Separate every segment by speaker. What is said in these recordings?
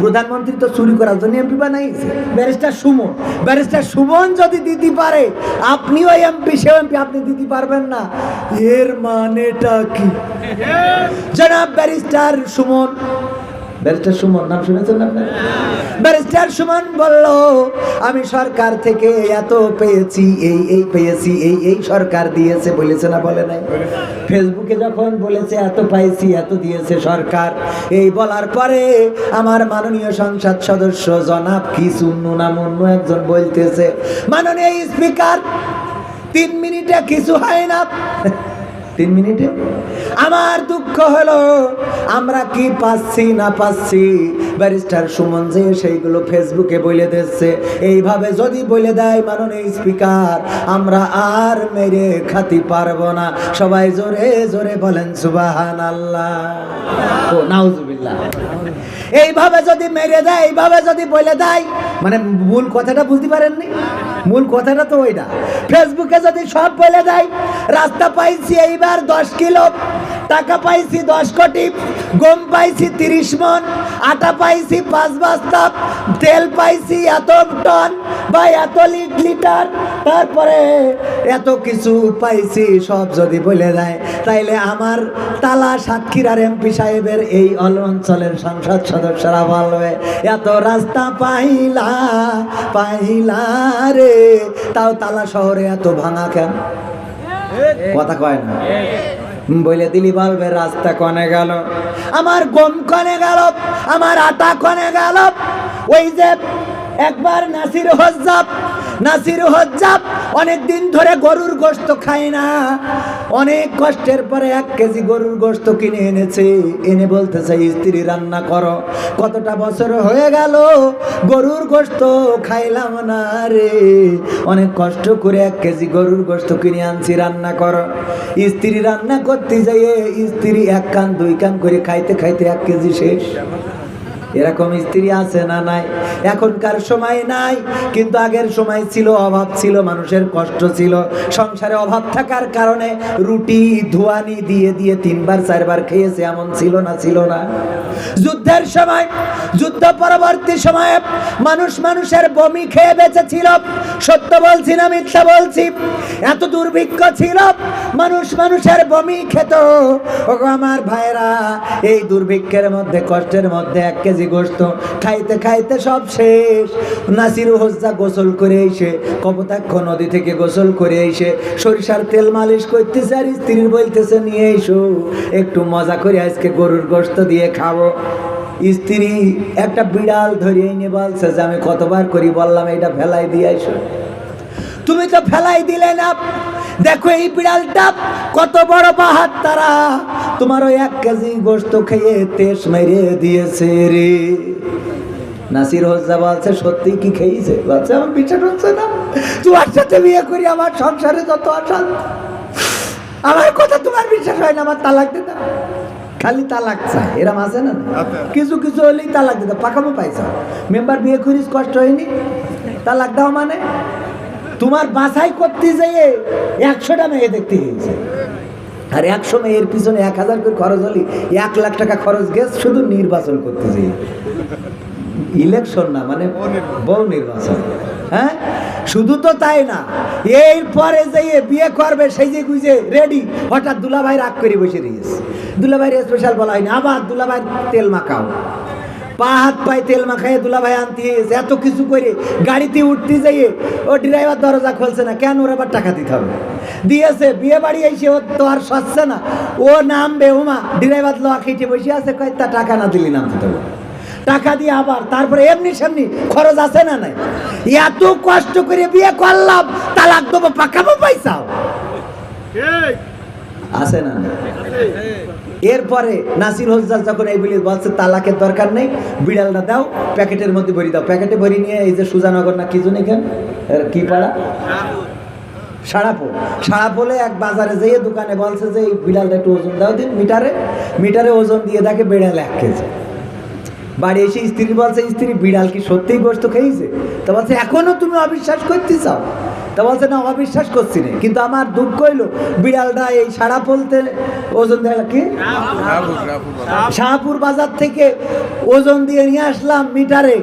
Speaker 1: প্রধানমন্ত্রী তো চুরি করার জন্য এমপি বানাইছে ব্যারিস্টার সুমন যদি দিতে পারে, আপনিও এমপি, সেও এমপি, আপনি দিতে পারবেন না? এর মানেটা কি? জনাব ব্যারিস্টার সুমন নাম শুনেছেন আপনার? ব্যারিস্টার সুমন বলল, আমি সরকার থেকে এত পেয়েছি, এই পেয়েছি, এই সরকার দিয়েছে, বলেছে না বলে নাই? ফেসবুকে যখন বলেছে এত পাইছি, এত দিয়েছে সরকার, এই বলার পরে আমার মাননীয় সংসদ সদস্য জনাব কি চুন্নু না মুন্নু একজন বলতেছে, মাননীয় স্পিকার 3 মিনিটে কিছু হয় না। 3 মিনিটে? আমার দুঃখ হলো আমরা কি পাচ্ছি না পাচ্ছি, ব্যারিস্টার সুমন যে সেইগুলো ফেসবুকে বলে দিচ্ছে। এইভাবে যদি বলে দেয় মাননীয় স্পিকার, আমরা আর মেরে খাতি পারবো না। সবাই জোরে জোরে বলেন সুবহানাল্লাহ, ও নাউজুবিল্লাহ। এইভাবে যদি মেরে দেয়, এইভাবে যদি বলে দেয়, মানে মূল কথাটা বুঝতে পারেননি? মূল কথাটা তো ওইটা। ফেসবুকে যদি সব বলে দেয়, রাস্তা পাইছি এইবার 10 কিলো, টাকা পাইছি 10 কোটি, গম পাইছি 30 মন, আটা পাইছি 5 বস্তা, তেল পাইছি এত টন বা এত লিটার, তারপরে এত কিছু পাইছি, সব যদি বলে দেয়, তাইলে আমার তালা সাতক্ষীরার এমপি সাহেবের এই অঞ্চলের সংসদ সদস্যরা বলবে, এত রাস্তা পাইলা রে, তাও তালা শহরে এত ভাঙা কেন? কথা কয় না? বলে দিলি বলবে রাস্তা কনে গেল, আমার গম কনে গেল, আমার আটা কনে গেল। ওই যে একবার নাসির হজ্জাব অনেক দিন ধরে গরুর গোশত খায় না, অনেক কষ্টের পরে 1 কেজি গরুর গোশত কিনে এনেছে, এনে বলতেছে স্ত্রী রান্না করো। কতটা বছর হয়ে গেল গরুর গোশত খাইলাম না রে, অনেক কষ্ট করে 1 কেজি গরুর গোশত কিনে আনছি, রান্না করো। স্ত্রী রান্না করতে যাইয়ে স্ত্রী 1 কান 2 কান করে খাইতে খাইতে 1 কেজি শেষ। এরকম স্ত্রী আছে না নাই? এখনকার সময় নাই, কিন্তু আগের সময় ছিল, অভাব ছিল, মানুষের কষ্ট ছিল, সংসারে অভাব থাকার কারণে রুটি ধোয়ানি দিয়ে দিয়ে 3 বার 4 বার খেয়েছে, এমন ছিল না? যুদ্ধের সময়, যুদ্ধ পরবর্তী সময়ে মানুষের বমি খেয়ে বেঁচেছিল। সত্য বলছি না মিথ্যা বলছি? এত দুর্ভিক্ষ ছিল, মানুষের বমি খেত। ওগো আমার ভাইরা, এই দুর্ভিক্ষের মধ্যে, কষ্টের মধ্যে 1 কেজি গোশত খাইতে খাইতে সব শেষ। নাসির হজ্জা গোসল করে এসে, কপোতাক্ষ নদী থেকে গোসল করে এসে সরিষার তেল মালিশ করতেছে, আর স্ত্রীর বলতেছে নিয়ে এসো একটু মজা করে আজকে গরুর গোশত দিয়ে খাবো। স্ত্রী একটা বিড়াল ধরিয়ে নিয়ে বলছে যে আমি কতবার করি বললাম এটা ফেলাই দিয়ে এসো, তুমি তো ফেলাই দিলে না। দেখো এই বিড়ালটা কত বড় বাহাত্তারা, তোমার ওই 1 কেজি গোশত খেয়ে তেজ মেরে দিয়েছে রে। নাসির হজ্জা বলছে সত্যি কি খেয়েছে? বলছে আমার বিশ্বাস হচ্ছে না, তোমার সাথে বিয়ে করি আমার সংসারে যত অশান্তি, আমার কথা তোমার বিশ্বাস হয় না, আমার তালাক দিতে। খালি তালাক চায়, এরম আছে না? কিছু হলেই তালাক দিতে, পাকামো পাইছ। মেম্বার বিয়ে করিস, কষ্ট হয়নি? তালাক দাও মানে? তোমার বাছাই করতে যেয়ে 100টা মেয়ে দেখতে গিয়েছে, আর 100 মেয়ের পিছনে 1000 করে খরচ হলে 1 লাখ টাকা খরচ গেছে শুধু নির্বাচন করতে যেয়ে। ইলেকশন না, মানে বউ নির্বাচন। হ্যাঁ, শুধু তো তাই না, এরপরে যে বিয়ে করবে সেই যে গুজে রেডি, হঠাৎ দুলাভাই রাগ করে বসে রয়েছে। দুলাভাইয়ের স্পেশাল বলা হয়নি, আবার দুলাভাই তেল মাখাও, পা হাত পায়ে তেল মাখাইয়ে দুলাভাই আনতে এত কিছু করে গাড়িতে উঠতে যাইয়ে ও ড্রাইভার দরজা খুলছে না, কেন? ওর আবার টাকা দিতে হবে। দিয়েছে, বিয়ে বাড়ি এসে ও তো আর সচ্ছে না, ও নামবে, ওমা ড্রাইভার লোয়া খেটে বসে আছে, কয় তা টাকা না দিলি নামতে দেবো। টাকা দিয়ে আবার তারপরে এমনি সামনি খরচ আছে না নাই? এত কষ্ট করে বিয়ে করলাম, তালাক দেবো, পাকাবো, পয়সাও আছে না? এরপরে নাসির হজ্জা যখন এই বলি বলছে তালাকের দরকার নেই, বিড়ালটা দাও, প্যাকেটের মধ্যে ভরি দাও। প্যাকেটে ভরি নিয়ে এই যে সুজানগর না কি জন্য এখানে কি পাড়া সারাপোলে এক বাজারে যেয়ে দোকানে বলছে যে এই বিড়ালটা একটু ওজন দাও দিন, মিটারে ওজন দিয়ে দেখে বিড়াল 1 কেজি। বাড়ি এসে স্ত্রী বলছে, স্ত্রী বিড়াল কি সত্যিই গোশত খেয়েছে? তো বলছে এখনো তুমি অবিশ্বাস করতে চাও? তা বলছে না অবিশ্বাস করছি না, কিন্তু আমার দুঃখ হইল বিড়ালটা এই সাড়া বলতে ওজন দেয় কি শাহপুর বাজার থেকে ওজন দিয়ে নিয়ে আসলাম মিটারে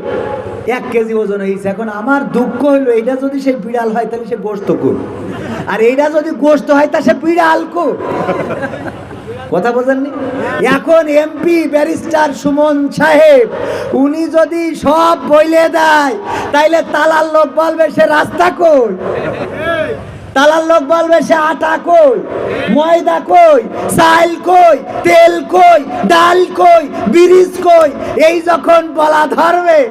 Speaker 1: 1 কেজি ওজন হয়েছে। এখন আমার দুঃখ হইলো এটা যদি সে বিড়াল হয় তাহলে সে গোস্ত কর, আর এইটা যদি গোস্ত হয় তা সে বিড়াল কর। কথা বোঝেননি? এখন এমপি ব্যারিস্টার সুমন সাহেব উনি যদি সব বইলে দেয় তাইলে তালার লোক বলবে সে রাস্তা কই, তালার লোক বলবে সে আটা কই, ময়দা কই, চাল কই, তেল কই, ডাল কই, বিরিজ কই। এই যখন বলা ধরবে,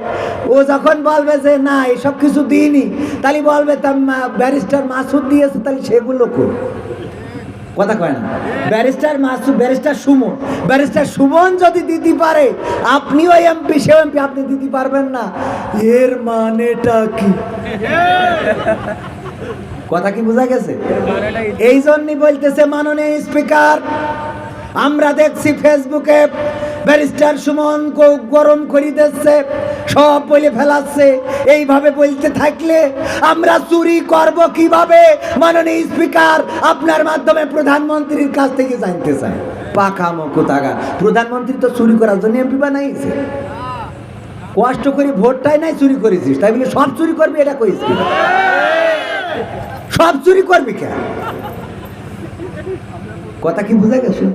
Speaker 1: ও যখন বলবে যে না এসব কিছু দিইনি, তাহলে বলবে তা ব্যারিস্টার মাসুদ দিয়েছে, তাহলে সেগুলো কই। কথা কয় না? Barrister Masud, barrister Suman, barrister Suman যদি দিতে পারে, আপনিও এমপি, সে এমপি, আপনি দিতে পারবেন না, এর মানেটা কি? কথা কি বোঝা গেছে? এই জন্যই বলতেছে মাননীয় স্পিকার, আমরা দেখছি ফেসবুকে ব্যারিস্টার সুমন গরম করে দিচ্ছে, সব বলে ফেলাচ্ছে। এইভাবে বলতে থাকলে আমরা চুরি করব কিভাবে? মাননীয় স্পিকার, আপনার মাধ্যমে প্রধানমন্ত্রীর কাছ থেকে জানতে চাই। পাকা মুখতাগার প্রধানমন্ত্রী তো চুরি করার জন্য এমপি বানাইছে, কষ্ট করে ভোটটাই নাই চুরি করেছিস, তাই বলে সব চুরি করবি এটা কইছিস? সব চুরি করবি কেন? কথা কি বোঝা গেছে?